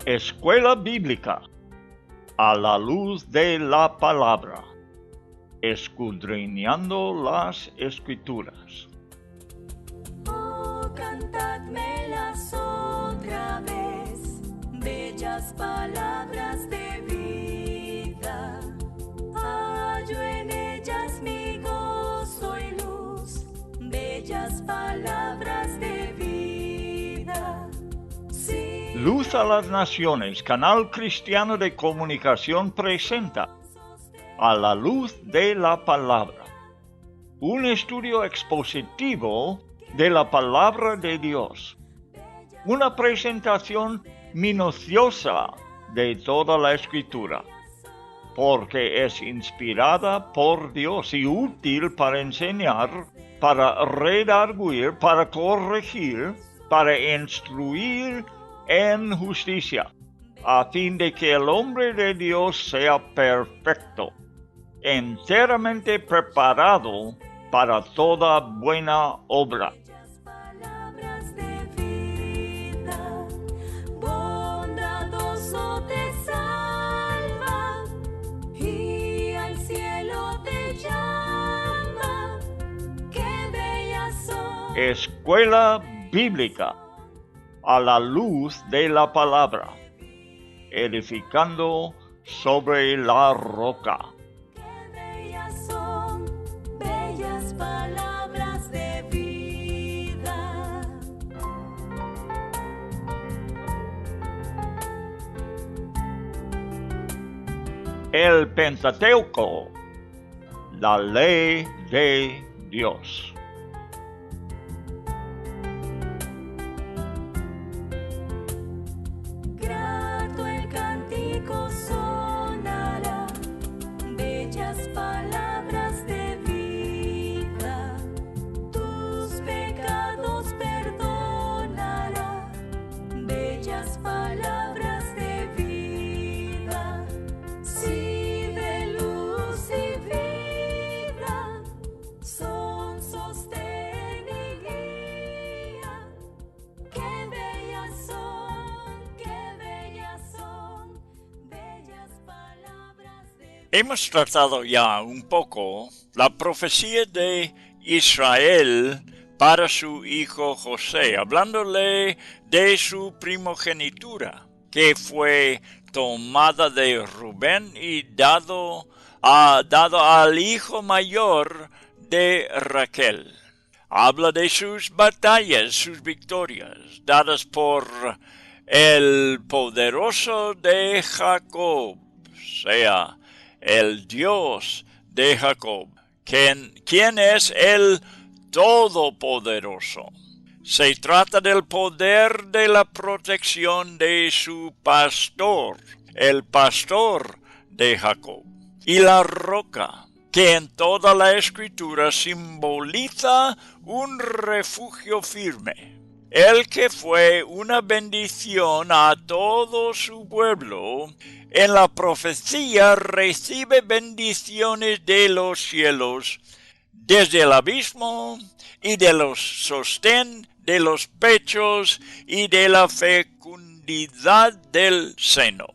Escuela Bíblica a la luz de la palabra, escudriñando las Escrituras. Oh, cantadmelas otra vez, bellas palabras de vida. Hallo en ellas mi gozo y luz, bellas palabras de vida. Sí. Luz a las Naciones, canal cristiano de comunicación, presenta A la luz de la palabra, un estudio expositivo de la palabra de Dios, una presentación minuciosa de toda la Escritura, porque es inspirada por Dios y útil para enseñar, para redarguir, para corregir, para instruir en justicia, a fin de que el hombre de Dios sea perfecto, enteramente preparado para toda buena obra. Palabras de vida, bondadoso te salva y al cielo te llama. Qué bellas son. Escuela Bíblica a la luz de la palabra, edificando sobre la roca. Son bellas palabras de vida. El Pentateuco, la ley de Dios. Grato el cántico sonará, bellas palabras de vida. Tus pecados perdonará, bellas palabras de vida. Sí, de luz y vida, son sostén y guía. Qué bellas son, bellas palabras de vida. Hemos tratado ya un poco la profecía de Israel para su hijo José, hablándole de su primogenitura, que fue tomada de Rubén y dado al hijo mayor de Raquel. Habla de sus batallas, sus victorias, dadas por el poderoso de Jacob, sea el Dios de Jacob, quien es el Todopoderoso. Se trata del poder de la protección de su pastor, el pastor de Jacob, y la roca, que en toda la Escritura simboliza un refugio firme. El que fue una bendición a todo su pueblo, en la profecía recibe bendiciones de los cielos, desde el abismo y de los sostén de los pechos y de la fecundidad del seno.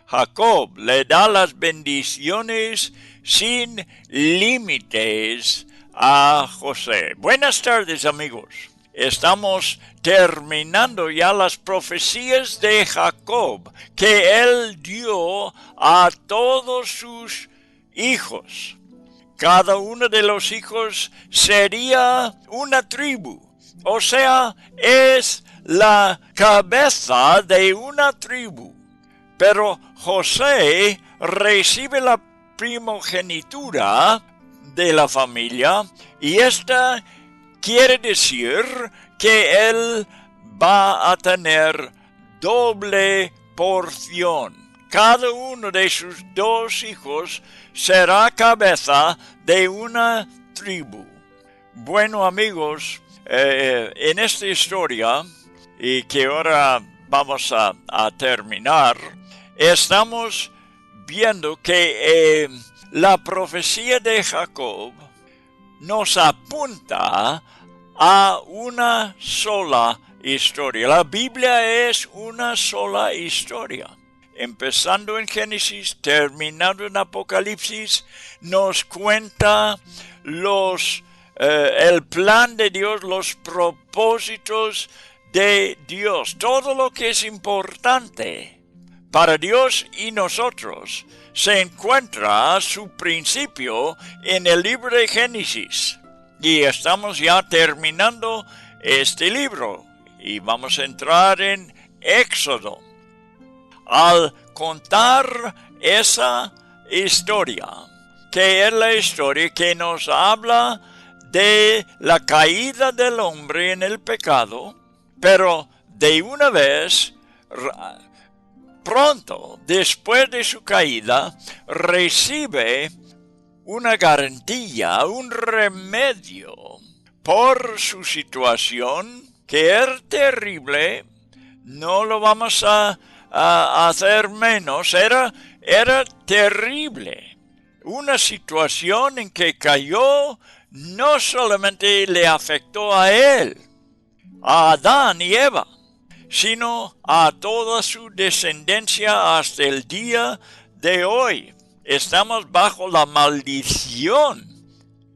Jacob le da las bendiciones sin límites a José. Buenas tardes, amigos. Estamos terminando ya las profecías de Jacob que él dio a todos sus hijos. Cada uno de los hijos sería una tribu, o sea, es la cabeza de una tribu. Pero José recibe la primogenitura de la familia y esta quiere decir que él va a tener doble porción. Cada uno de sus dos hijos será cabeza de una tribu. Bueno, amigos, en esta historia, y que ahora vamos a terminar, estamos viendo que la profecía de Jacob nos apunta a una sola historia. La Biblia es una sola historia. Empezando en Génesis, terminando en Apocalipsis, nos cuenta el plan de Dios, los propósitos de Dios, todo lo que es importante para Dios y nosotros se encuentra a su principio en el libro de Génesis. Y estamos ya terminando este libro y vamos a entrar en Éxodo. Al contar esa historia, que es la historia que nos habla de la caída del hombre en el pecado, pero de una vez, pronto, después de su caída, recibe una garantía, un remedio por su situación, que era terrible. No lo vamos a hacer menos, era terrible. Una situación en que cayó no solamente le afectó a él, a Adán y Eva, sino a toda su descendencia hasta el día de hoy. Estamos bajo la maldición,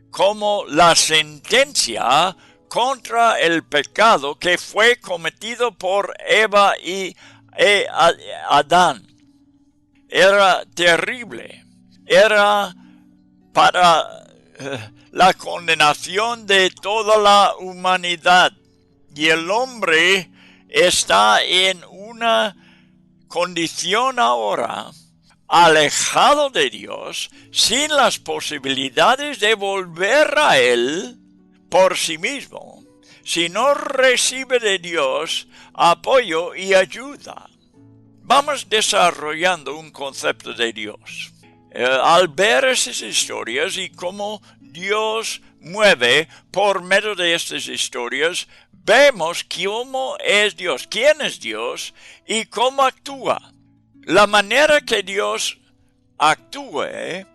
como la sentencia contra el pecado que fue cometido por Eva y Adán. Era terrible. Era para la condenación de toda la humanidad. Y el hombre está en una condición ahora alejado de Dios, sin las posibilidades de volver a Él por sí mismo, si no recibe de Dios apoyo y ayuda. Vamos desarrollando un concepto de Dios. Al ver esas historias y cómo Dios mueve por medio de estas historias, vemos cómo es Dios, quién es Dios y cómo actúa. La manera que Dios actúe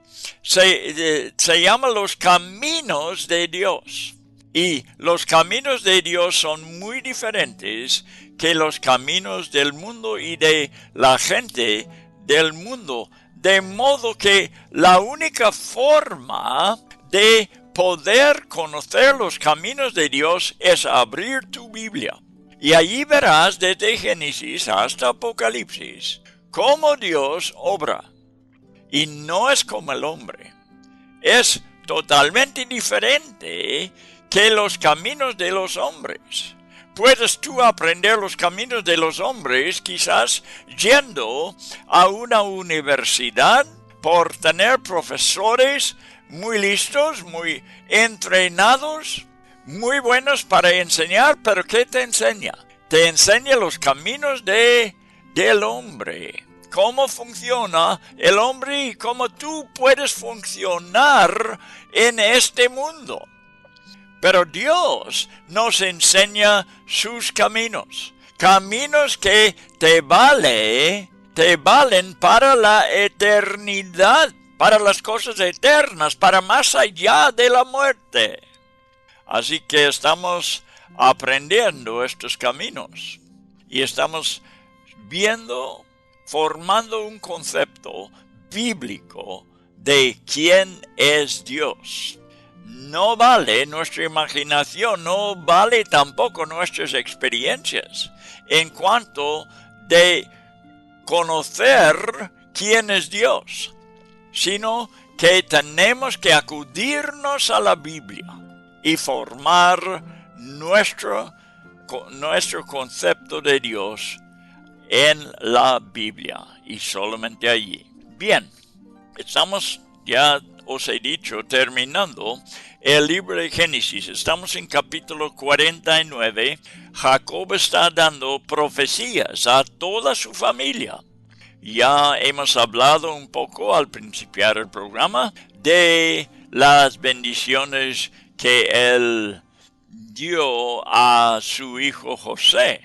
se llama los caminos de Dios. Y los caminos de Dios son muy diferentes que los caminos del mundo y de la gente del mundo. De modo que la única forma de poder conocer los caminos de Dios es abrir tu Biblia. Y allí verás desde Génesis hasta Apocalipsis cómo Dios obra. Y no es como el hombre. Es totalmente diferente que los caminos de los hombres. Puedes tú aprender los caminos de los hombres quizás yendo a una universidad por tener profesores muy listos, muy entrenados, muy buenos para enseñar, pero ¿qué te enseña? Te enseña los caminos del hombre, cómo funciona el hombre y cómo tú puedes funcionar en este mundo. Pero Dios nos enseña sus caminos, caminos que te valen para la eternidad, para las cosas eternas, para más allá de la muerte. Así que estamos aprendiendo estos caminos y estamos viendo, formando un concepto bíblico de quién es Dios. No vale nuestra imaginación, no vale tampoco nuestras experiencias en cuanto de conocer quién es Dios, sino que tenemos que acudirnos a la Biblia y formar nuestro concepto de Dios en la Biblia y solamente allí. Bien, estamos ya, os he dicho, terminando el libro de Génesis. Estamos en capítulo 49. Jacob está dando profecías a toda su familia. Ya hemos hablado un poco al principiar el programa de las bendiciones que él dio a su hijo José.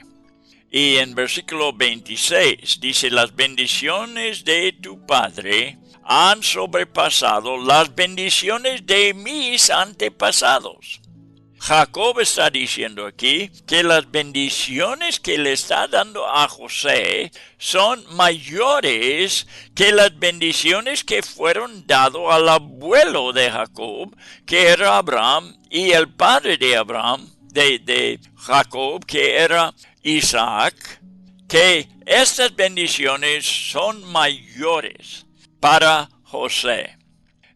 Y en versículo 26 dice: las bendiciones de tu padre han sobrepasado las bendiciones de mis antepasados. Jacob está diciendo aquí que las bendiciones que le está dando a José son mayores que las bendiciones que fueron dadas al abuelo de Jacob, que era Abraham, y el padre de Abraham, de Jacob, que era Isaac, que estas bendiciones son mayores para José.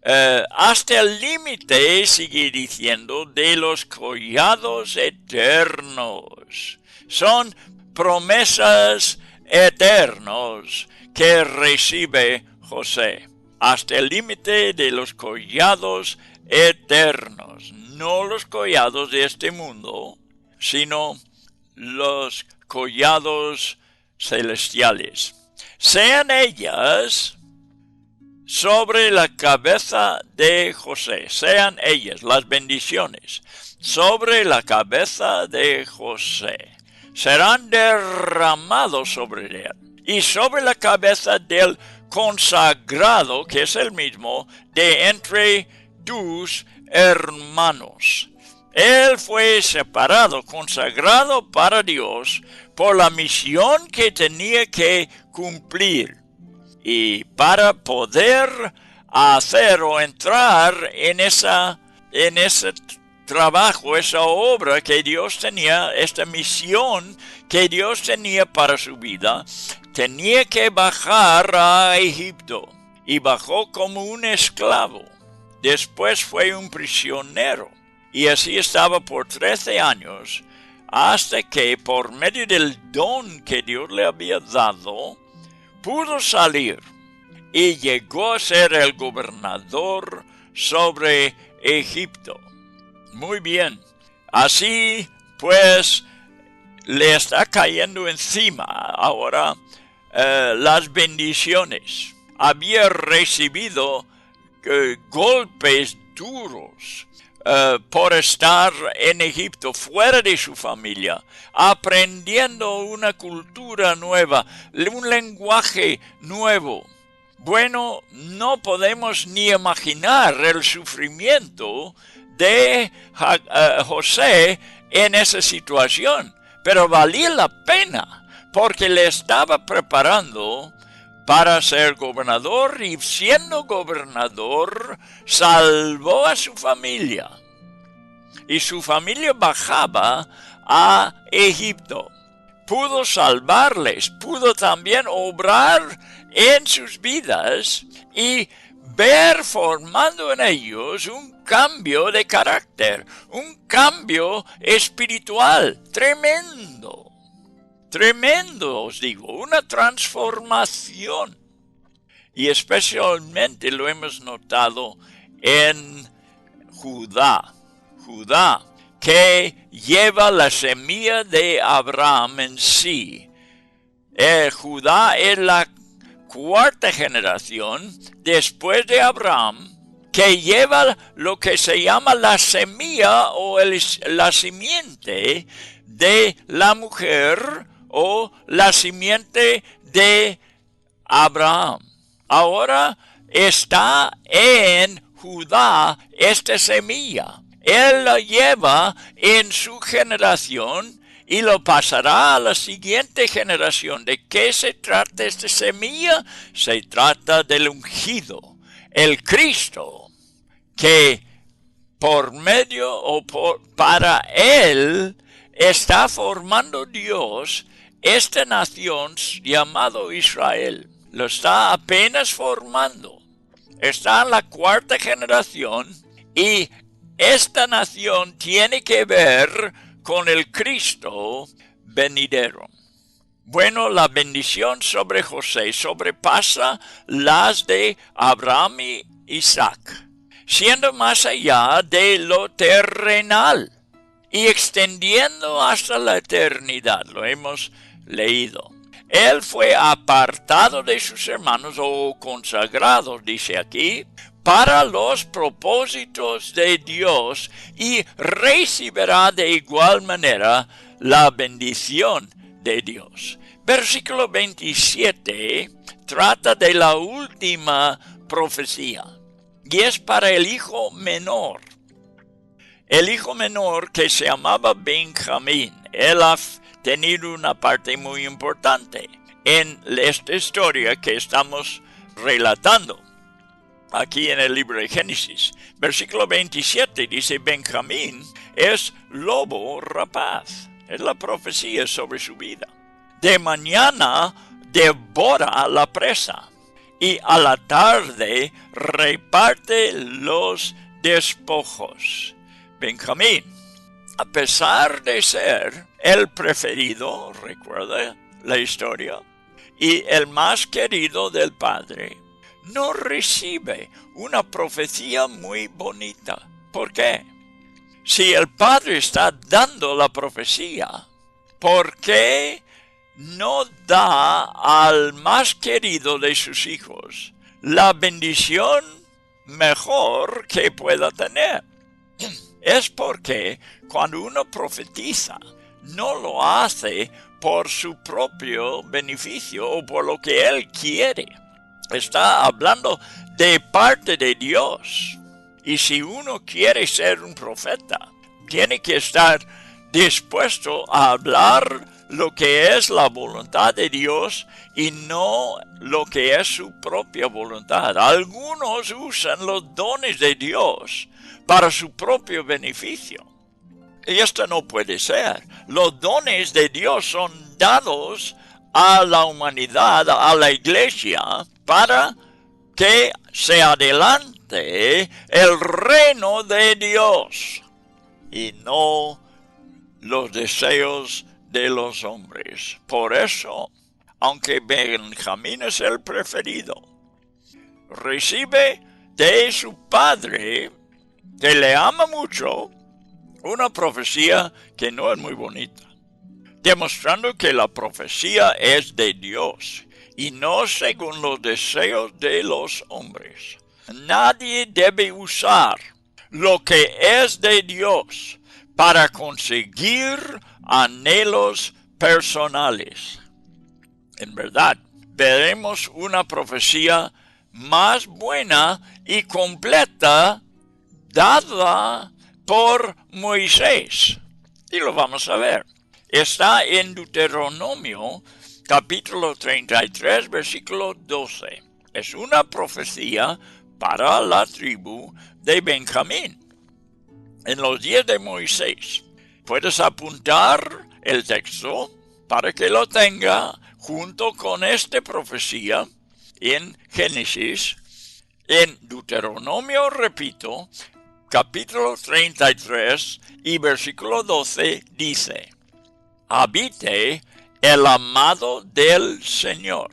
Hasta el límite, sigue diciendo, de los collados eternos. Son promesas eternos que recibe José. Hasta el límite de los collados eternos. No los collados de este mundo, sino los collados celestiales. Sean ellas sobre la cabeza de José, sean ellas las bendiciones sobre la cabeza de José, serán derramados sobre él y sobre la cabeza del consagrado, que es el mismo, de entre tus hermanos. Él fue separado, consagrado para Dios por la misión que tenía que cumplir. Y para poder hacer o entrar en ese trabajo, esa obra que Dios tenía, esta misión que Dios tenía para su vida, tenía que bajar a Egipto. Y bajó como un esclavo. Después fue un prisionero. Y así estaba por 13 años, hasta que por medio del don que Dios le había dado, pudo salir y llegó a ser el gobernador sobre Egipto. Muy bien, así pues le está cayendo encima ahora las bendiciones. Había recibido golpes duros por estar en Egipto, fuera de su familia, aprendiendo una cultura nueva, un lenguaje nuevo. Bueno, no podemos ni imaginar el sufrimiento de José en esa situación, pero valía la pena, porque le estaba preparando para ser gobernador, y siendo gobernador salvó a su familia. Y su familia bajaba a Egipto. Pudo salvarles, pudo también obrar en sus vidas y ver formando en ellos un cambio de carácter, un cambio espiritual tremendo. Tremendo, os digo, una transformación. Y especialmente lo hemos notado en Judá. Judá, que lleva la semilla de Abraham en sí. Judá es la cuarta generación después de Abraham, que lleva lo que se llama la semilla o la simiente de la mujer, o la simiente de Abraham. Ahora está en Judá esta semilla. Él la lleva en su generación y lo pasará a la siguiente generación. ¿De qué se trata esta semilla? Se trata del ungido, el Cristo, que por medio o para él está formando Dios esta nación llamado Israel. Lo está apenas formando. Está en la cuarta generación y esta nación tiene que ver con el Cristo venidero. Bueno, la bendición sobre José sobrepasa las de Abraham y Isaac, siendo más allá de lo terrenal y extendiendo hasta la eternidad. Lo hemos leído. Él fue apartado de sus hermanos o consagrados, dice aquí, para los propósitos de Dios, y recibirá de igual manera la bendición de Dios. Versículo 27 trata de la última profecía, y es para el hijo menor. el hijo menor que se llamaba Benjamín. Él ha tenido una parte muy importante en esta historia que estamos relatando aquí en el libro de Génesis. Versículo 27 dice, Benjamín es lobo rapaz. Es la profecía sobre su vida. De mañana devora la presa y a la tarde reparte los despojos. Benjamín, a pesar de ser el preferido, recuerda la historia, y el más querido del padre, no recibe una profecía muy bonita. ¿Por qué? Si el padre está dando la profecía, ¿por qué no da al más querido de sus hijos la bendición mejor que pueda tener? Es porque cuando uno profetiza, no lo hace por su propio beneficio o por lo que él quiere. Está hablando de parte de Dios. Y si uno quiere ser un profeta, tiene que estar dispuesto a hablar lo que es la voluntad de Dios y no lo que es su propia voluntad. Algunos usan los dones de Dios para su propio beneficio. Y esto no puede ser. Los dones de Dios son dados a la humanidad, a la iglesia, para que se adelante el reino de Dios y no los deseos de los hombres. Por eso, aunque Benjamín es el preferido, recibe de su padre, que le ama mucho, una profecía que no es muy bonita, demostrando que la profecía es de Dios y no según los deseos de los hombres. Nadie debe usar lo que es de Dios para conseguir anhelos personales. En verdad, veremos una profecía más buena y completa dada por Moisés. Y lo vamos a ver. Está en Deuteronomio, capítulo 33, versículo 12. Es una profecía para la tribu de Benjamín. En los días de Moisés. Puedes apuntar el texto para que lo tenga junto con esta profecía en Génesis. En Deuteronomio, repito, capítulo 33 y versículo 12 dice: habite el amado del Señor.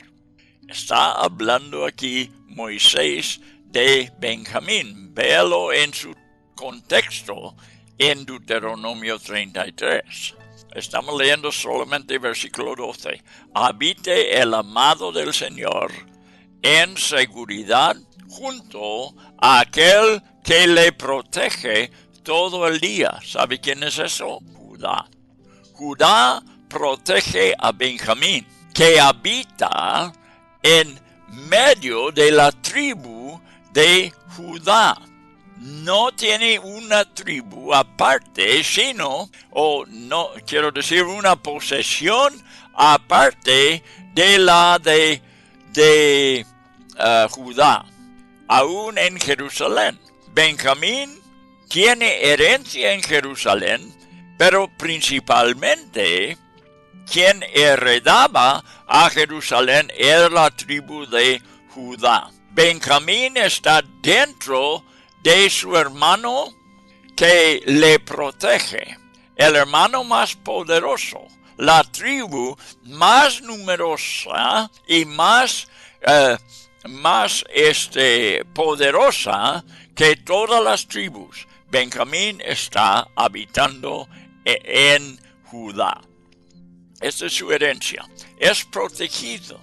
Está hablando aquí Moisés de Benjamín. Véalo en su contexto en Deuteronomio 33. Estamos leyendo solamente versículo 12. Habite el amado del Señor en seguridad junto a aquel que le protege todo el día. ¿Sabe quién es eso? Judá. Judá protege a Benjamín, que habita en medio de la tribu de Judá. No tiene una tribu aparte, sino, no, quiero decir, una posesión aparte de la de Judá, aún en Jerusalén. Benjamín tiene herencia en Jerusalén, pero principalmente quien heredaba a Jerusalén era la tribu de Judá. Benjamín está dentro de su hermano que le protege, el hermano más poderoso, la tribu más numerosa y más poderosa que todas las tribus. Benjamín está habitando en Judá. Esta es su herencia. Es protegido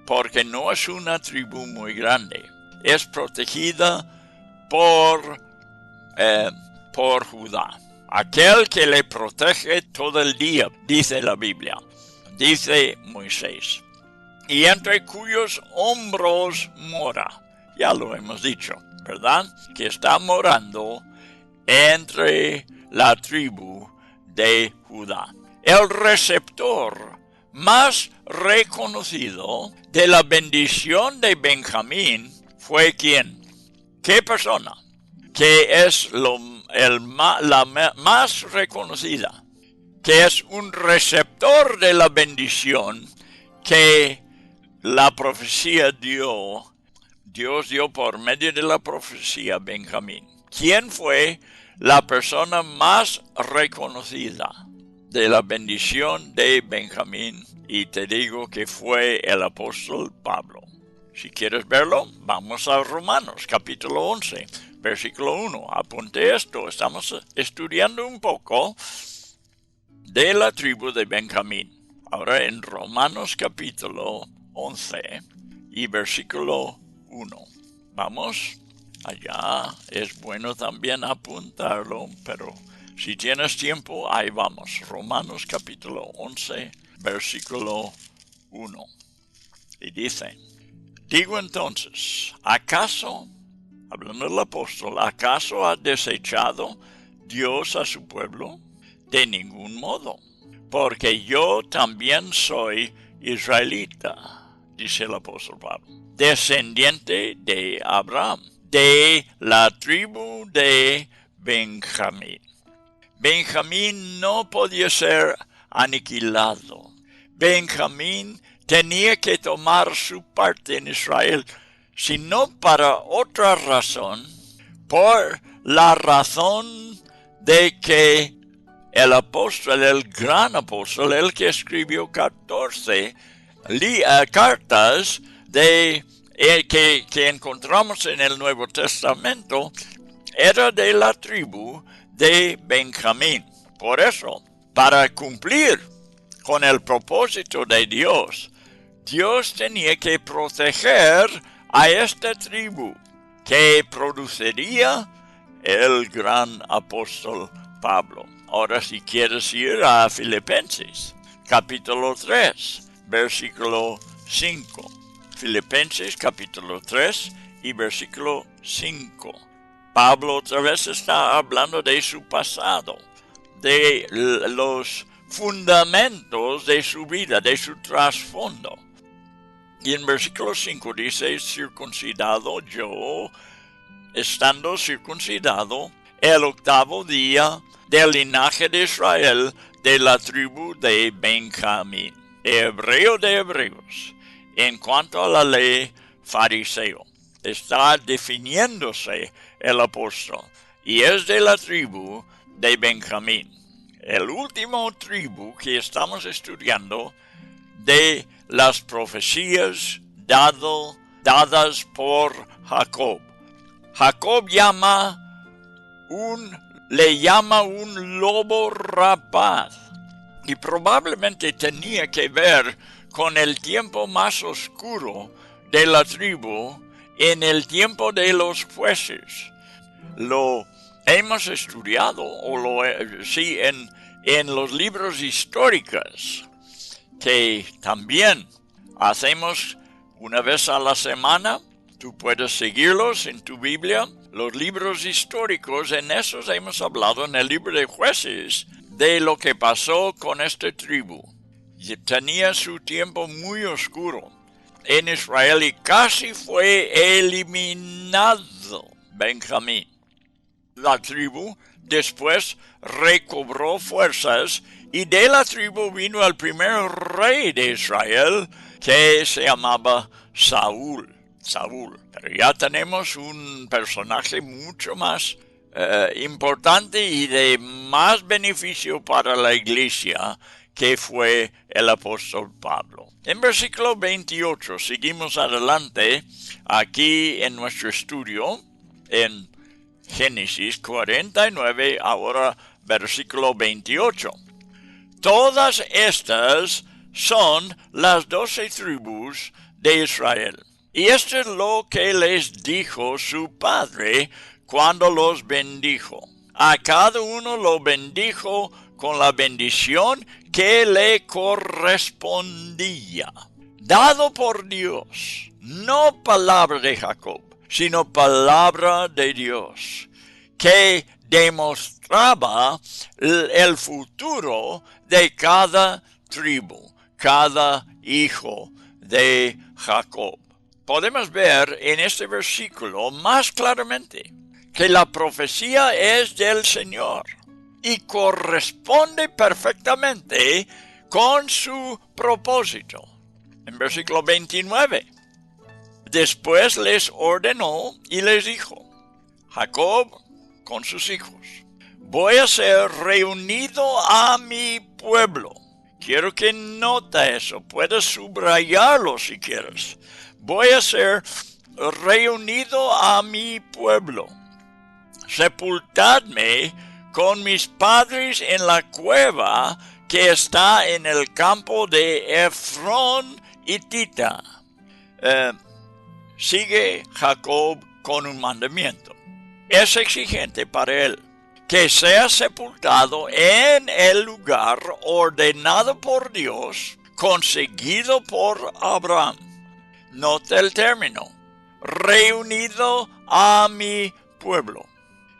porque no es una tribu muy grande. Es protegida por Judá. Aquel que le protege todo el día, dice la Biblia. Dice Moisés. Y entre cuyos hombros mora. Ya lo hemos dicho, ¿verdad? Que está morando entre la tribu de Judá. El receptor más reconocido de la bendición de Benjamín fue ¿quién? ¿Qué persona? Que es la más reconocida, que es un receptor de la bendición que la profecía Dios dio por medio de la profecía a Benjamín. ¿Quién fue la persona más reconocida de la bendición de Benjamín? Y te digo que fue el apóstol Pablo. Si quieres verlo, vamos a Romanos, capítulo 11, versículo 1. Apunte esto, estamos estudiando un poco de la tribu de Benjamín. Ahora en Romanos, capítulo 11 y versículo 1. Vamos allá. Es bueno también apuntarlo, pero si tienes tiempo, ahí vamos. Romanos, capítulo 11, versículo 1. Y dice: digo entonces, ¿acaso, hablando del apóstol, acaso ha desechado Dios a su pueblo? De ningún modo, porque yo también soy israelita, dice el apóstol Pablo, descendiente de Abraham, de la tribu de Benjamín. Benjamín no podía ser aniquilado. Benjamín tenía que tomar su parte en Israel, sino para otra razón, por la razón de que el apóstol, el gran apóstol, el que escribió 14 cartas que encontramos en el Nuevo Testamento, era de la tribu de Benjamín. Por eso, para cumplir con el propósito de Dios, Dios tenía que proteger a esta tribu que produciría el gran apóstol Pablo. Ahora, si quieres ir a Filipenses, capítulo 3, versículo 5. Filipenses, capítulo 3 y versículo 5. Pablo otra vez está hablando de su pasado, de los fundamentos de su vida, de su trasfondo. Y en versículo 5 dice: circuncidado yo, estando circuncidado el 8º día del linaje de Israel, de la tribu de Benjamín, hebreo de hebreos, en cuanto a la ley, fariseo. Está definiéndose el apóstol, y es de la tribu de Benjamín, el último tribu que estamos estudiando de las profecías dadas por Jacob. Jacob le llama un lobo rapaz, y probablemente tenía que ver con el tiempo más oscuro de la tribu, en el tiempo de los jueces. Lo hemos estudiado, en los libros históricos, que también hacemos una vez a la semana. Tú puedes seguirlos en tu Biblia. Los libros históricos, en esos hemos hablado en el libro de Jueces de lo que pasó con esta tribu. Y tenía su tiempo muy oscuro en Israel y casi fue eliminado Benjamín. La tribu después recobró fuerzas, y de la tribu vino el primer rey de Israel, que se llamaba Saúl. Pero ya tenemos un personaje mucho más importante y de más beneficio para la iglesia, que fue el apóstol Pablo. En versículo 28, seguimos adelante aquí en nuestro estudio, en Génesis 49, ahora versículo 28. Todas estas son las 12 tribus de Israel. Y esto es lo que les dijo su padre cuando los bendijo. A cada uno lo bendijo con la bendición que le correspondía, dado por Dios, no palabra de Jacob, sino palabra de Dios, que demostraba el futuro de cada tribu, cada hijo de Jacob. Podemos ver en este versículo más claramente que la profecía es del Señor y corresponde perfectamente con su propósito. En versículo 29, después les ordenó y les dijo, Jacob con sus hijos, voy a ser reunido a mi pueblo. Quiero que note eso, puedes subrayarlo si quieres. Voy a ser reunido a mi pueblo. Sepultadme con mis padres en la cueva que está en el campo de Efrón hitita. Sigue Jacob con un mandamiento. Es exigente para él que sea sepultado en el lugar ordenado por Dios, conseguido por Abraham. Nota el término, reunido a mi pueblo.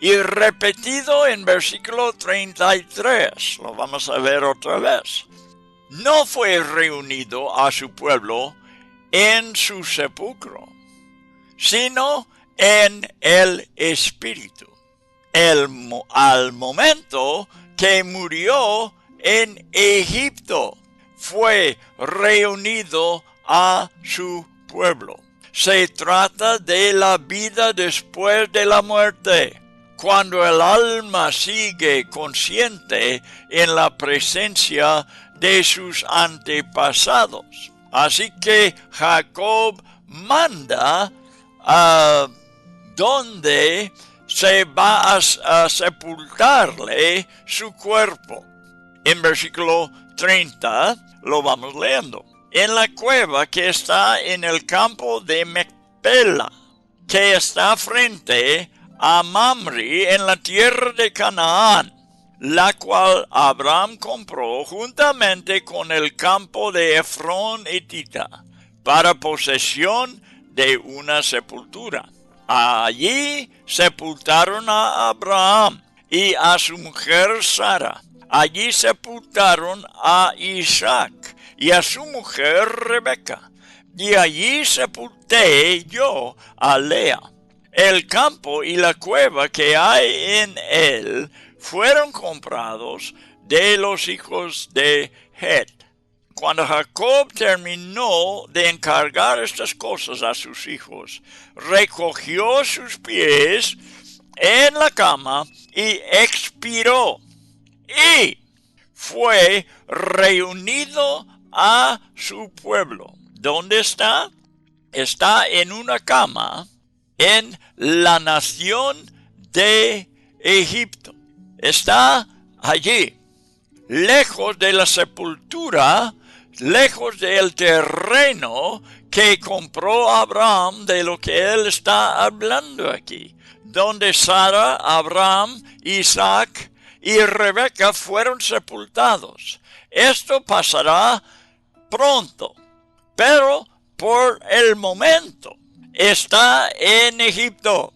Y repetido en versículo 33, lo vamos a ver otra vez. No fue reunido a su pueblo en su sepulcro, sino en el Espíritu. Al momento que murió en Egipto, fue reunido a su pueblo. Se trata de la vida después de la muerte, cuando el alma sigue consciente en la presencia de sus antepasados. Así que Jacob manda a donde se va a sepultarle su cuerpo. En versículo 30 lo vamos leyendo. En la cueva que está en el campo de Macpela, que está frente a Mamre en la tierra de Canaán, la cual Abraham compró juntamente con el campo de Efrón hitita, para posesión de una sepultura. Allí sepultaron a Abraham y a su mujer Sara. Allí sepultaron a Isaac y a su mujer Rebeca. Y allí sepulté yo a Lea. El campo y la cueva que hay en él fueron comprados de los hijos de Het. Cuando Jacob terminó de encargar estas cosas a sus hijos, recogió sus pies en la cama y expiró. Y fue reunido a su pueblo. ¿Dónde está? Está en una cama en la nación de Egipto. Está allí, lejos de la sepultura, lejos del terreno que compró Abraham, de lo que él está hablando aquí, donde Sara, Abraham, Isaac y Rebeca fueron sepultados. Esto pasará pronto, pero por el momento está en Egipto.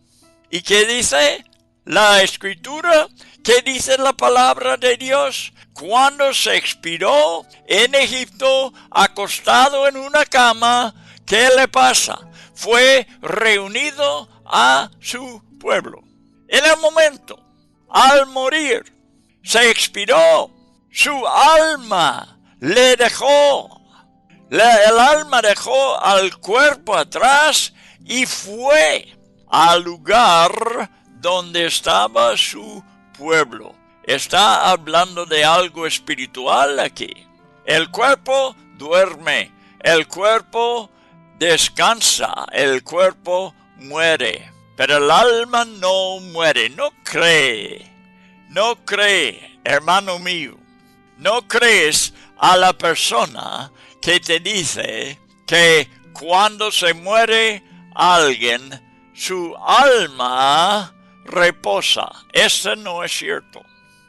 ¿Y qué dice la Escritura? ¿Qué dice la palabra de Dios? Cuando se expiró en Egipto, acostado en una cama, ¿qué le pasa? Fue reunido a su pueblo. En el momento, al morir, se expiró. Su alma le dejó. El alma dejó al cuerpo atrás y fue al lugar donde estaba su pueblo. Está hablando de algo espiritual aquí. El cuerpo duerme, el cuerpo descansa, el cuerpo muere, pero el alma no muere. No cree, hermano mío. No crees a la persona que te dice que cuando se muere alguien, su alma reposa. Eso no es cierto.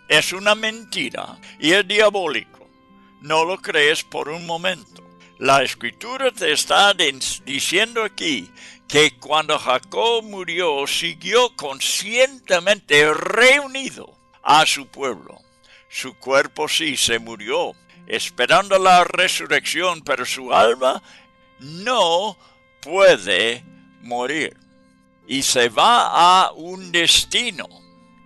Es una mentira y es diabólico. No lo crees por un momento. La Escritura te está diciendo aquí que cuando Jacob murió, siguió conscientemente reunido a su pueblo. Su cuerpo sí se murió, esperando la resurrección, pero su alma no puede morir. Y se va a un destino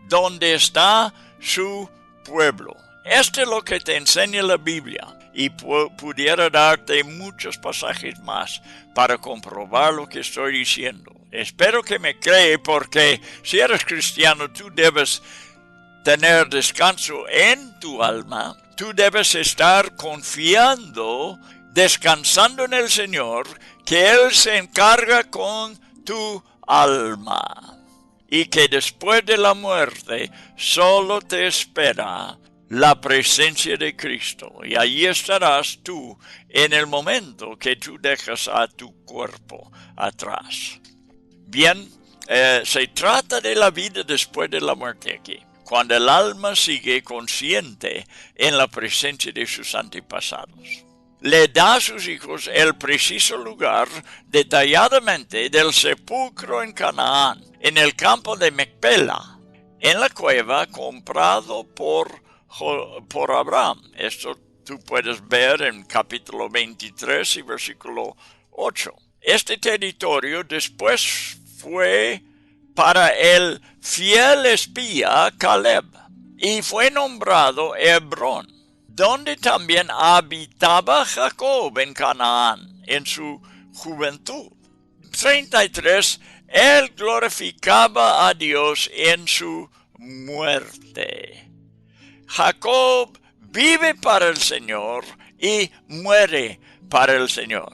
donde está su pueblo. Esto es lo que te enseña la Biblia. Y pudiera darte muchos pasajes más para comprobar lo que estoy diciendo. Espero que me cree, porque si eres cristiano, tú debes tener descanso en tu alma. Tú debes estar confiando, descansando en el Señor, que Él se encarga con tu alma. Y que después de la muerte solo te espera la presencia de Cristo. Y allí estarás tú en el momento que tú dejas a tu cuerpo atrás. Bien, se trata de la vida después de la muerte aquí, cuando el alma sigue consciente en la presencia de sus antepasados. Le da a sus hijos el preciso lugar detalladamente del sepulcro en Canaán, en el campo de Macpela, en la cueva comprado por Abraham. Esto tú puedes ver en capítulo 23 y versículo 8. Este territorio después fue para el fiel espía Caleb y fue nombrado Hebrón, donde también habitaba Jacob en Canaán en su juventud. 33. Él glorificaba a Dios en su muerte. Jacob vive para el Señor y muere para el Señor.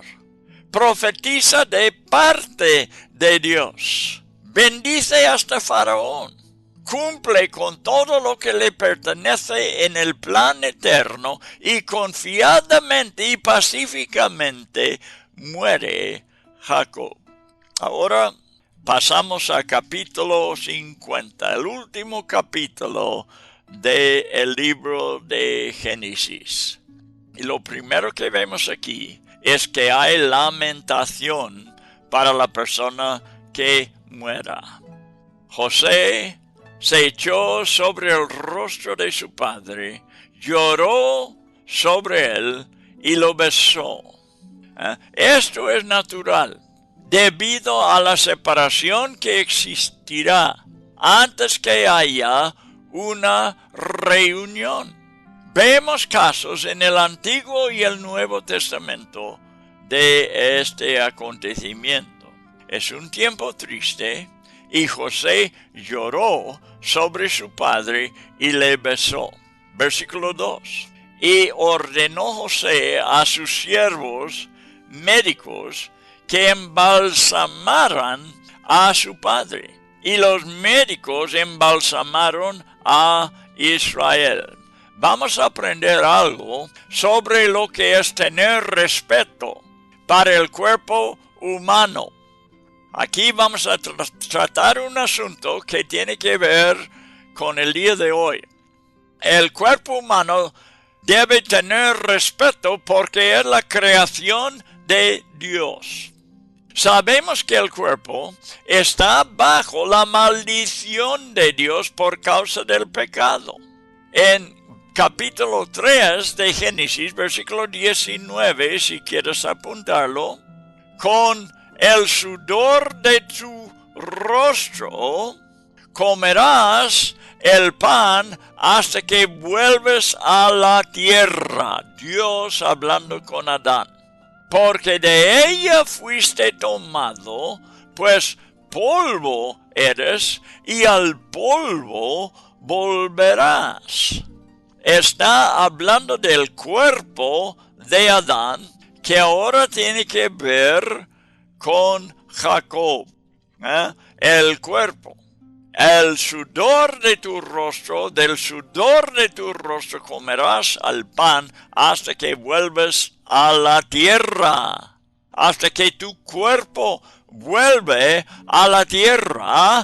Profetiza de parte de Dios. Bendice hasta Faraón. Cumple con todo lo que le pertenece en el plan eterno y confiadamente y pacíficamente muere Jacob. Ahora pasamos al capítulo 50, el último capítulo del libro de Génesis. Y lo primero que vemos aquí es que hay lamentación para la persona que muera. José se echó sobre el rostro de su padre, lloró sobre él y lo besó. Esto es natural, debido a la separación que existirá antes que haya una reunión. Vemos casos en el Antiguo y el Nuevo Testamento de este acontecimiento. Es un tiempo triste y José lloró sobre su padre y le besó. Versículo 2. Y ordenó José a sus siervos médicos que embalsamaran a su padre. Y los médicos embalsamaron a Israel. Vamos a aprender algo sobre lo que es tener respeto para el cuerpo humano. Aquí vamos a tratar un asunto que tiene que ver con el día de hoy. El cuerpo humano debe tener respeto porque es la creación de Dios. Sabemos que el cuerpo está bajo la maldición de Dios por causa del pecado. En capítulo 3 de Génesis, versículo 19, si quieres apuntarlo, con el sudor de tu rostro comerás el pan hasta que vuelves a la tierra. Dios hablando con Adán. Porque de ella fuiste tomado, pues polvo eres, y al polvo volverás. Está hablando del cuerpo de Adán, que ahora tiene que ver con Jacob. El cuerpo. El sudor de tu rostro, del sudor de tu rostro comerás al pan hasta que vuelves a la tierra, hasta que tu cuerpo vuelve a la tierra,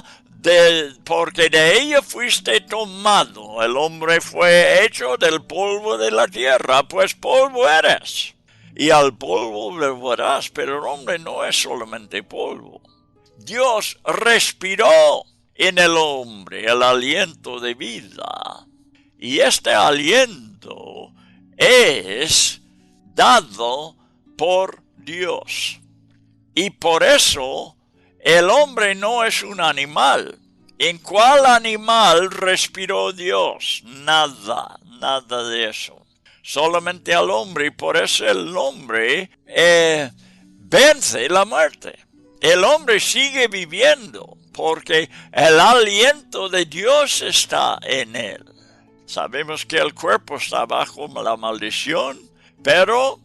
porque de ella fuiste tomado. El hombre fue hecho del polvo de la tierra, pues polvo eres, y al polvo volverás. Pero el hombre no es solamente polvo. Dios respiró en el hombre el aliento de vida. Y este aliento es dado por Dios. Y por eso el hombre no es un animal. ¿En cuál animal respiró Dios? Nada de eso. Solamente al hombre, y por eso el hombre vence la muerte. El hombre sigue viviendo porque el aliento de Dios está en él. Sabemos que el cuerpo está bajo la maldición, pero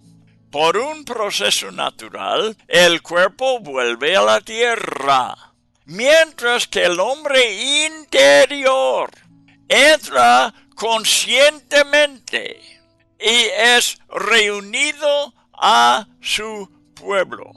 por un proceso natural, el cuerpo vuelve a la tierra. Mientras que el hombre interior entra conscientemente y es reunido a su pueblo,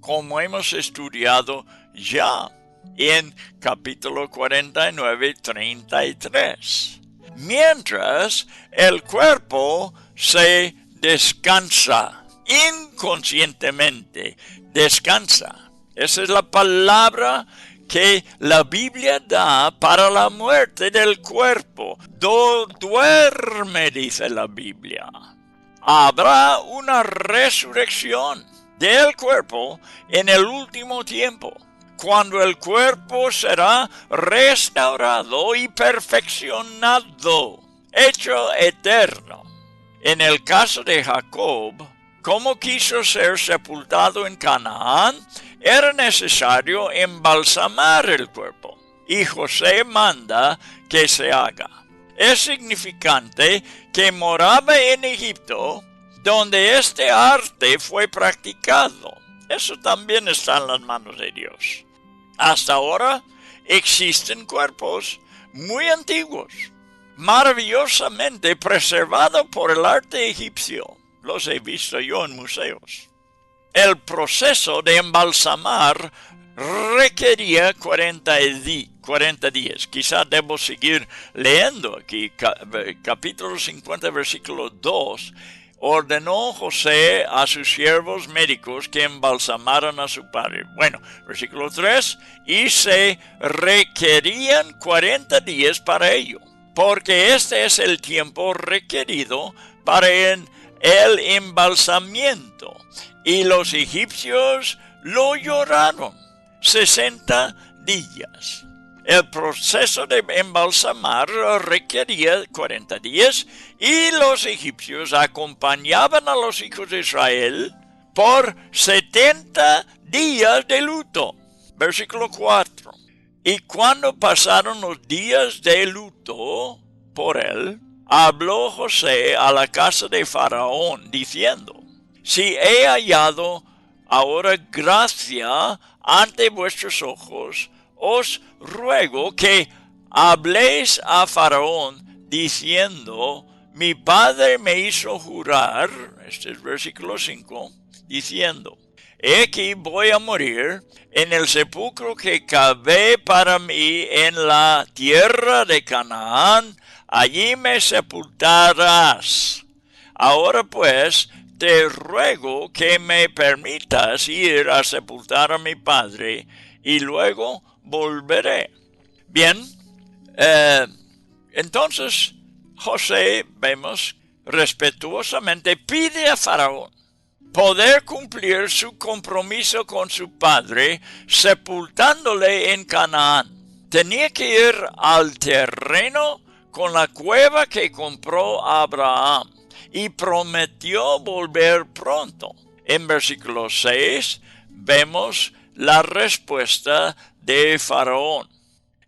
como hemos estudiado ya en capítulo 49, 33. Mientras el cuerpo se descansa, inconscientemente descansa. Esa es la palabra que la Biblia da para la muerte del cuerpo. Duerme, dice la Biblia. Habrá una resurrección del cuerpo en el último tiempo, cuando el cuerpo será restaurado y perfeccionado, hecho eterno. En el caso de Jacob, como quiso ser sepultado en Canaán, era necesario embalsamar el cuerpo, y José manda que se haga. Es significante que moraba en Egipto, donde este arte fue practicado. Eso también está en las manos de Dios. Hasta ahora existen cuerpos muy antiguos, maravillosamente preservados por el arte egipcio. Los he visto yo en museos. El proceso de embalsamar requería 40 días. Quizá debo seguir leyendo aquí. Capítulo 50, versículo 2. Ordenó José a sus siervos médicos que embalsamaran a su padre. Bueno, versículo 3. Y se requerían 40 días para ello, porque este es el tiempo requerido para el embalsamiento. Y los egipcios lo lloraron 60 días. El proceso de embalsamar requería 40 días y los egipcios acompañaban a los hijos de Israel por 70 días de luto. Versículo 4. Y cuando pasaron los días de luto por él, habló José a la casa de Faraón, diciendo: si he hallado ahora gracia ante vuestros ojos, os ruego que habléis a Faraón, diciendo: mi padre me hizo jurar, este es versículo 5, diciendo: he aquí voy a morir en el sepulcro que cavé para mí en la tierra de Canaán, allí me sepultarás. Ahora pues, te ruego que me permitas ir a sepultar a mi padre, y luego volveré. Bien, entonces José, vemos, respetuosamente pide a Faraón poder cumplir su compromiso con su padre, sepultándole en Canaán. Tenía que ir al terreno con la cueva que compró Abraham, y prometió volver pronto. En versículo 6 vemos la respuesta de Faraón.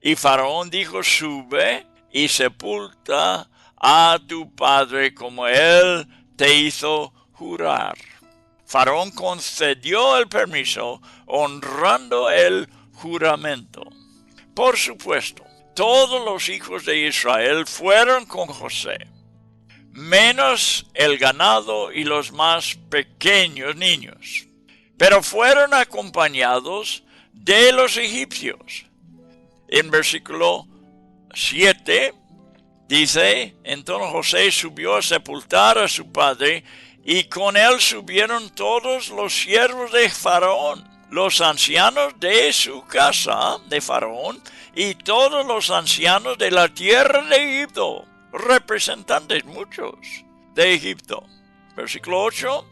Y Faraón dijo: sube y sepulta a tu padre como él te hizo jurar. Faraón concedió el permiso, honrando el juramento. Por supuesto, todos los hijos de Israel fueron con José, menos el ganado y los más pequeños niños, pero fueron acompañados de los egipcios. En versículo 7 dice: entonces José subió a sepultar a su padre, y con él subieron todos los siervos de Faraón, los ancianos de su casa, de Faraón, y todos los ancianos de la tierra de Egipto, representantes muchos de Egipto. Versículo 8.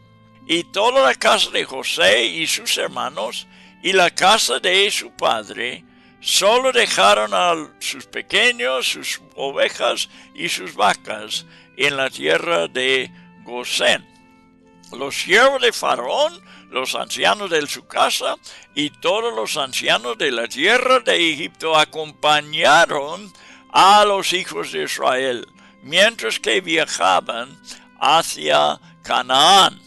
Y toda la casa de José y sus hermanos, y la casa de su padre, solo dejaron a sus pequeños, sus ovejas y sus vacas en la tierra de Gosén. Los siervos de Faraón, los ancianos de su casa y todos los ancianos de la tierra de Egipto acompañaron a los hijos de Israel, mientras que viajaban hacia Canaán.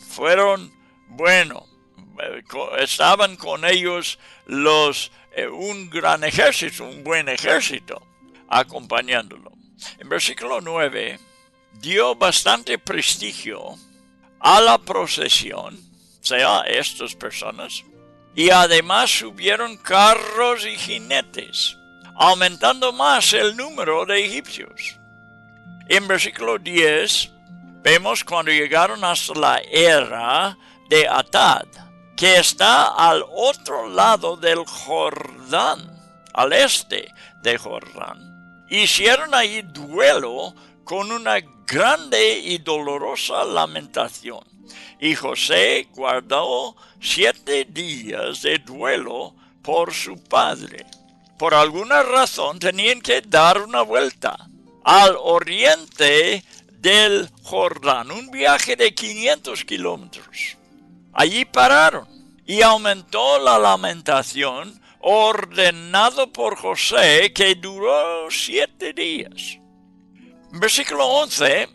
Estaban con ellos un gran ejército, un buen ejército, acompañándolo. En versículo 9, dio bastante prestigio a la procesión, o sea, estas personas, y además subieron carros y jinetes, aumentando más el número de egipcios. En versículo 10, vemos cuando llegaron hasta la era de Atad, que está al otro lado del Jordán, al este de Jordán. Hicieron ahí duelo con una grande y dolorosa lamentación. Y José guardó 7 días de duelo por su padre. Por alguna razón tenían que dar una vuelta al oriente del Jordán, un viaje de 500 kilómetros. Allí pararon y aumentó la lamentación ordenado por José, que duró 7 días. Versículo 11,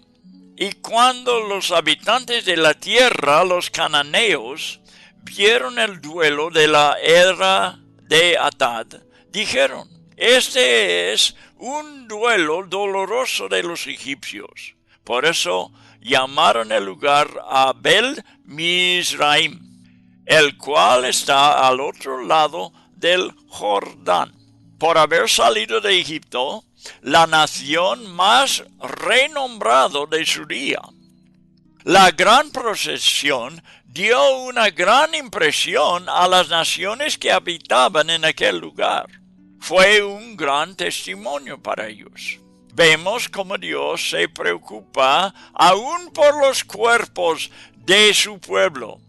y cuando los habitantes de la tierra, los cananeos, vieron el duelo de la era de Atad, dijeron: este es un duelo doloroso de los egipcios. Por eso llamaron el lugar Abel Mizraim, el cual está al otro lado del Jordán. Por haber salido de Egipto, la nación más renombrada de su día. La gran procesión dio una gran impresión a las naciones que habitaban en aquel lugar. Fue un gran testimonio para ellos. Vemos cómo Dios se preocupa aún por los cuerpos de su pueblo.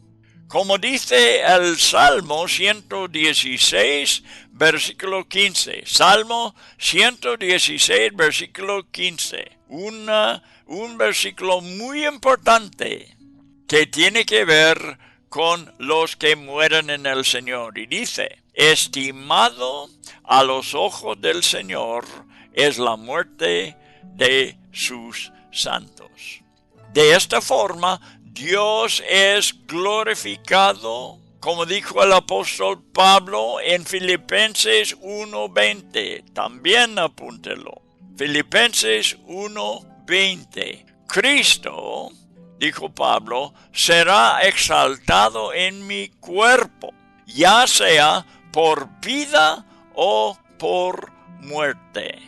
Como dice el Salmo 116, versículo 15. Salmo 116, versículo 15. Un versículo muy importante que tiene que ver con los que mueren en el Señor. Y dice: estimado a los ojos del Señor es la muerte de sus santos. De esta forma, Dios es glorificado, como dijo el apóstol Pablo en Filipenses 1:20. También apúntelo. Filipenses 1:20. Cristo, dijo Pablo, será exaltado en mi cuerpo, ya sea por vida o por muerte.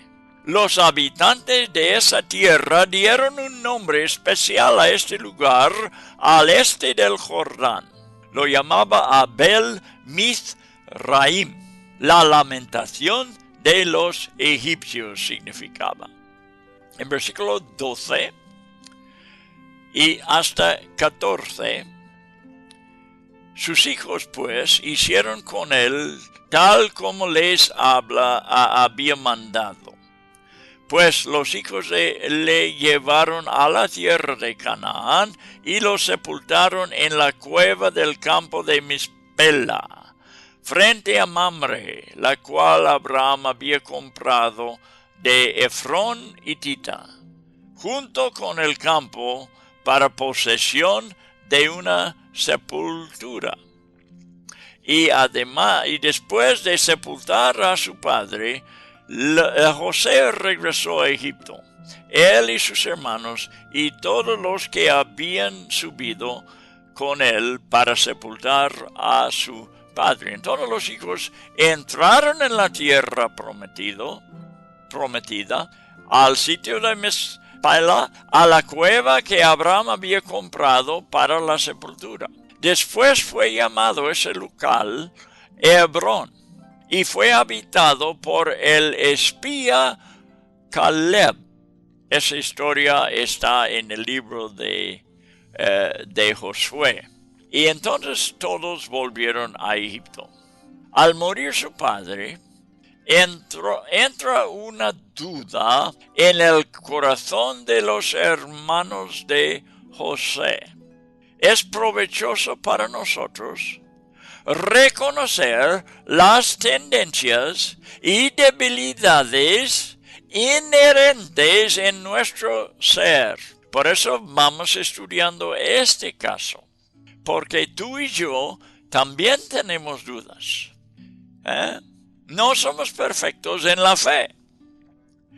Los habitantes de esa tierra dieron un nombre especial a este lugar al este del Jordán. Lo llamaba Abel Mizraim. La lamentación de los egipcios significaba. En versículo 12 y hasta 14, sus hijos pues hicieron con él tal como les había mandado. Pues los hijos le llevaron a la tierra de Canaán y lo sepultaron en la cueva del campo de Mispela, frente a Mamre, la cual Abraham había comprado de Efrón hitita, junto con el campo para posesión de una sepultura. Y después de sepultar a su padre, José regresó a Egipto, él y sus hermanos y todos los que habían subido con él para sepultar a su padre. Entonces los hijos entraron en la tierra prometida, al sitio de Mispela, a la cueva que Abraham había comprado para la sepultura. Después fue llamado ese local Hebrón, y fue habitado por el espía Caleb. Esa historia está en el libro de Josué. Y entonces todos volvieron a Egipto. Al morir su padre, entra una duda en el corazón de los hermanos de José. Es provechoso para nosotros reconocer las tendencias y debilidades inherentes en nuestro ser. Por eso vamos estudiando este caso, porque tú y yo también tenemos dudas. No somos perfectos en la fe.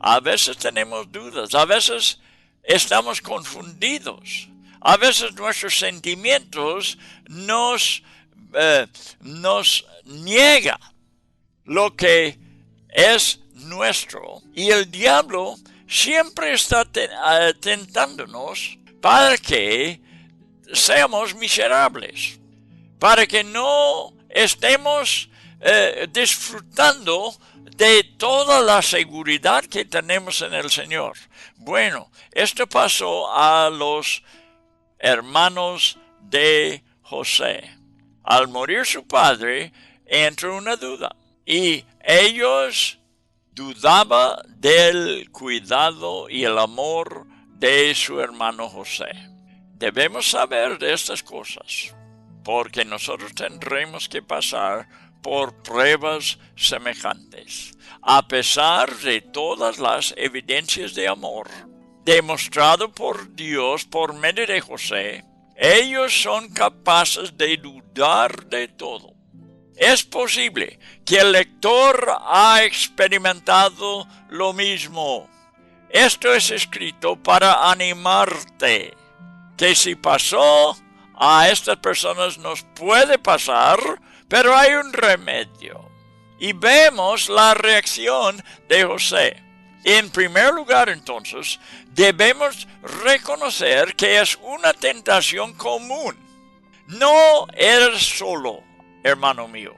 A veces tenemos dudas, a veces estamos confundidos, a veces nuestros sentimientos nos niega lo que es nuestro, y el diablo siempre está tentándonos para que seamos miserables, para que no estemos disfrutando de toda la seguridad que tenemos en el Señor. Bueno, esto pasó a los hermanos de José. Al morir su padre, entró una duda, y ellos dudaban del cuidado y el amor de su hermano José. Debemos saber de estas cosas, porque nosotros tendremos que pasar por pruebas semejantes. A pesar de todas las evidencias de amor demostrado por Dios por medio de José, ellos son capaces de dudar de todo. Es posible que el lector ha experimentado lo mismo. Esto es escrito para animarte, que si pasó a estas personas nos puede pasar, pero hay un remedio. Y vemos la reacción de José. En primer lugar, entonces, debemos reconocer que es una tentación común. No eres solo, hermano mío,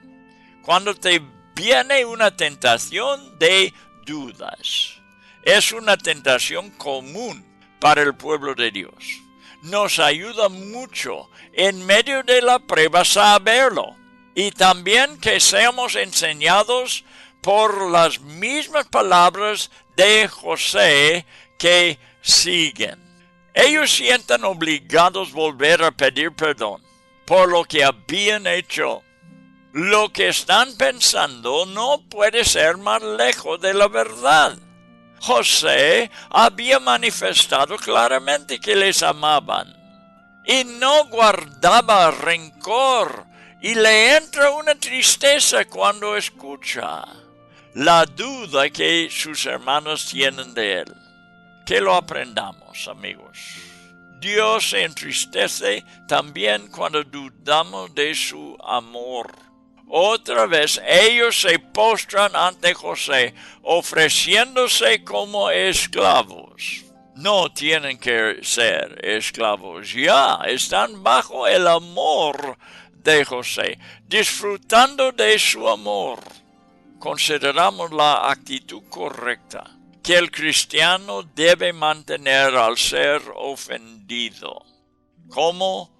cuando te viene una tentación de dudas. Es una tentación común para el pueblo de Dios. Nos ayuda mucho en medio de la prueba saberlo. Y también que seamos enseñados por las mismas palabras de José que siguen. Ellos sienten obligados a volver a pedir perdón por lo que habían hecho. Lo que están pensando no puede ser más lejos de la verdad. José había manifestado claramente que les amaban y no guardaba rencor, y le entra una tristeza cuando escucha la duda que sus hermanos tienen de él. Que lo aprendamos, amigos. Dios se entristece también cuando dudamos de su amor. Otra vez ellos se postran ante José, ofreciéndose como esclavos. No tienen que ser esclavos, ya están bajo el amor de José, disfrutando de su amor. Consideramos la actitud correcta que el cristiano debe mantener al ser ofendido. ¿Cómo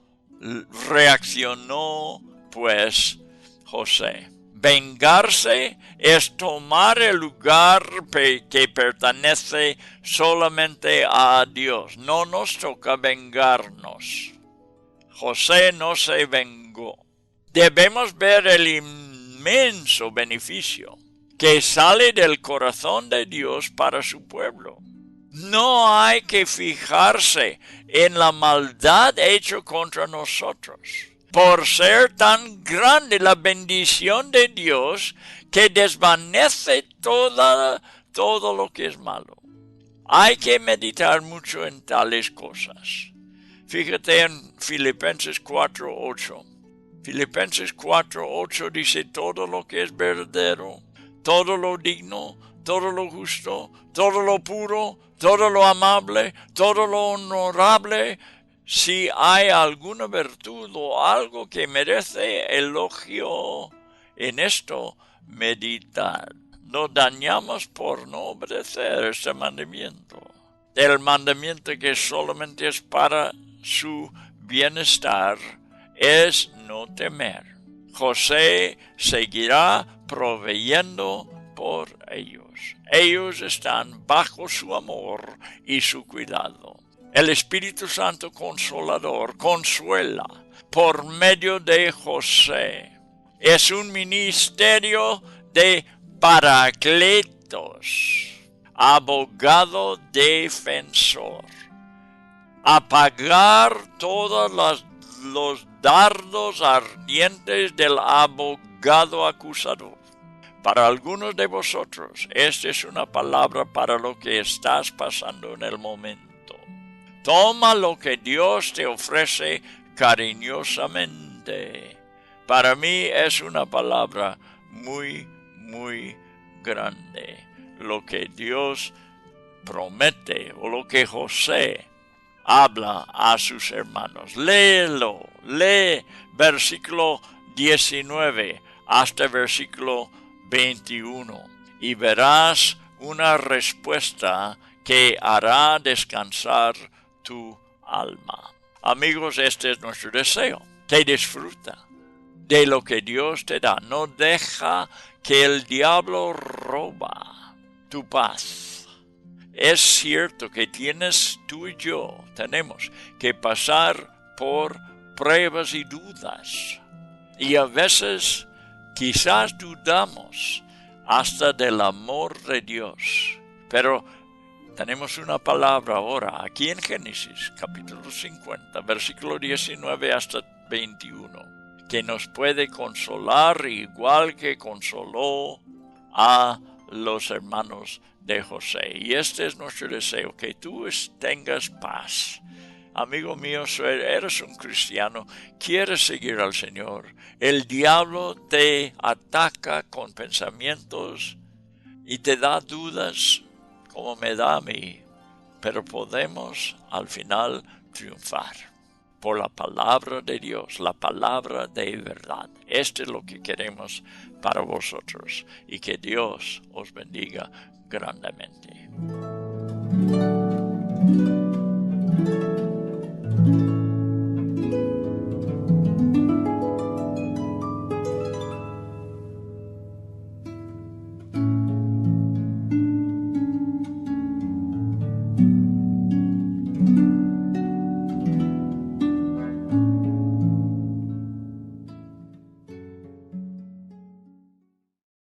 reaccionó, pues, José? Vengarse es tomar el lugar que pertenece solamente a Dios. No nos toca vengarnos. José no se vengó. Debemos ver el inmenso beneficio que sale del corazón de Dios para su pueblo. No hay que fijarse en la maldad hecha contra nosotros, por ser tan grande la bendición de Dios que desvanece todo lo que es malo. Hay que meditar mucho en tales cosas. Fíjate en Filipenses 4:8. Filipenses 4:8 dice: todo lo que es verdadero, todo lo digno, todo lo justo, todo lo puro, todo lo amable, todo lo honorable, si hay alguna virtud o algo que merece elogio, En esto meditad. Nos dañamos por no obedecer este mandamiento. El mandamiento que solamente es para su bienestar es no temer. José seguirá proveyendo por ellos. Ellos están bajo su amor y su cuidado. El Espíritu Santo Consolador consuela por medio de José. Es un ministerio de Paracletos, abogado defensor, apagar todos los dardos ardientes del abogado acusador. Para algunos de vosotros, esta es una palabra para lo que estás pasando en el momento. Toma lo que Dios te ofrece cariñosamente. Para mí es una palabra muy, muy grande. Lo que Dios promete o lo que José habla a sus hermanos. Léelo, lee versículo 19 hasta versículo 21 y verás una respuesta que hará descansar tu alma. Amigos, este es nuestro deseo. Que disfruta de lo que Dios te da. No deja que el diablo roba tu paz. Es cierto que tú y yo tenemos que pasar por pruebas y dudas. Y a veces quizás dudamos hasta del amor de Dios. Pero tenemos una palabra ahora aquí en Génesis capítulo 50, versículo 19 hasta 21. Que nos puede consolar igual que consoló a los hermanos de José. Y este es nuestro deseo, que tú tengas paz. Amigo mío, eres un cristiano, quieres seguir al Señor. El diablo te ataca con pensamientos y te da dudas, como me da a mí. Pero podemos al final triunfar por la palabra de Dios, la palabra de verdad. Esto es lo que queremos para vosotros, y que Dios os bendiga grandemente.